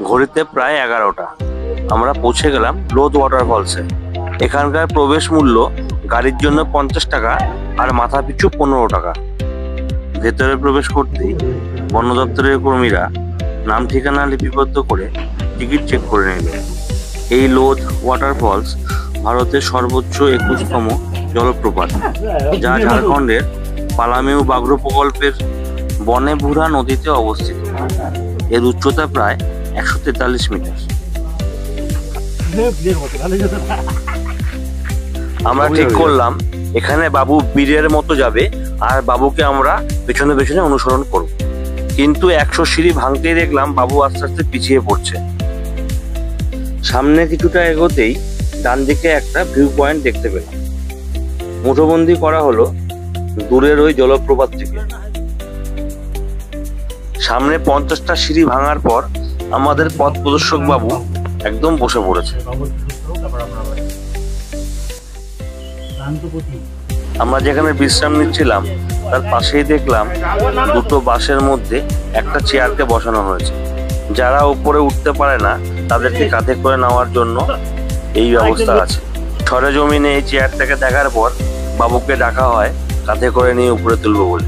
ঘড়িতে প্রায় 11টা। আমরা পৌঁছে গেলাম লোধ ওয়াটারফলসে। এখানকার প্রবেশ মূল্য গাড়ির জন্য 50 টাকা আর মাথা পিছু 15 টাকা। ভেতরে প্রবেশ করতেই বন দপ্তরের কর্মীরা নাম ঠিকানা লিপিবদ্ধ করে টিকিট চেক করে নিল। এই লোধ ওয়াটারফলস ভারতের সর্বোচ্চ 21তম জলপ্রপাত, যা ঝাড়খণ্ডের পালামেউ বাঘ্র প্রকল্পের বনেভুরা নদীতে অবস্থিত। এর উচ্চতা প্রায় 143 মিটার। আমরা ঠিক করলাম এখানে বাবু বীরের মতো যাবে আর বাবুকে আমরা পেছনে পেছনে অনুসরণ করব। কিন্তু 100 সিঁড়ি ভাঙতেই দেখলাম বাবু আস্তে আস্তে পিছিয়ে পড়ছে। সামনে কিছুটা এগোতেই ডান দিকে একটা ভিউ পয়েন্ট দেখতে পেলাম। মুঠোবন্দি করা হলো দূরের ওই জলপ্রপাত থেকে। সামনে 50টা সিঁড়ি ভাঙার পর আমাদের পথ প্রদর্শক বাবু একদম বসে পড়েছে। আমরা যেখানে বিশ্রাম নিচ্ছিলাম তার পাশেই দেখলাম দুটো বাসের মধ্যে একটা চেয়ারকে বসানো হয়েছে। যারা উপরে উঠতে পারে না তাদেরকে কাঁধে করে নেওয়ার জন্য এই ব্যবস্থা আছে। সরেজমিনে এই চেয়ারটাকে দেখার পর বাবুকে ডাকা হয় কাঁধে করে নিয়ে উপরে তুলবো বলে।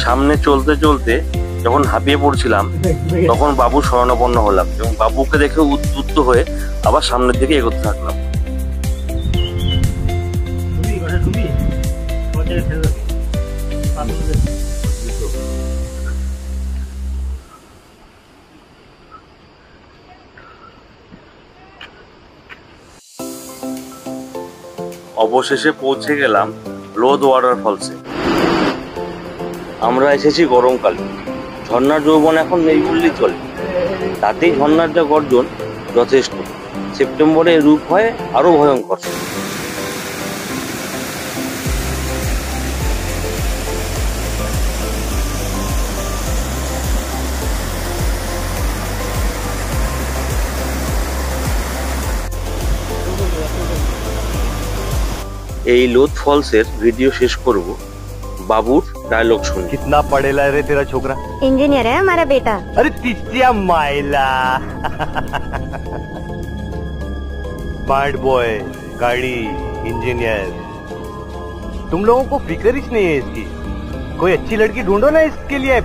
সামনে চলতে চলতে যখন হাঁপিয়ে পড়ছিলাম তখন বাবু শরণাপন্ন হলাম এবং বাবুকে দেখে উদ্বুদ্ধ হয়ে আবার সামনের দিকে এগোতে থাকলাম। অবশেষে পৌঁছে গেলাম লোধ ওয়াটারফলসে। আমরা এসেছি গরমকালে। ঝর্ণার যৌবন এখন নেই বললেই চলে। তাতেই ঝর্ণার যা গর্জন যথেষ্ট। সেপ্টেম্বরে রূপ হয় আরো ভয়ঙ্কর। এই লোধ ফলসের ভিডিও শেষ করব बाबूर डायलॉग सुन। कितना पढ़ेला रे तेरा छोकरा? इंजीनियर है हमारा बेटा। अरे तिस्या माइला स्मार्ट बॉय, गाड़ी, इंजीनियर। तुम लोगों को फिक्र ही नहीं है इसकी। कोई अच्छी लड़की ढूंढो ना इसके लिए।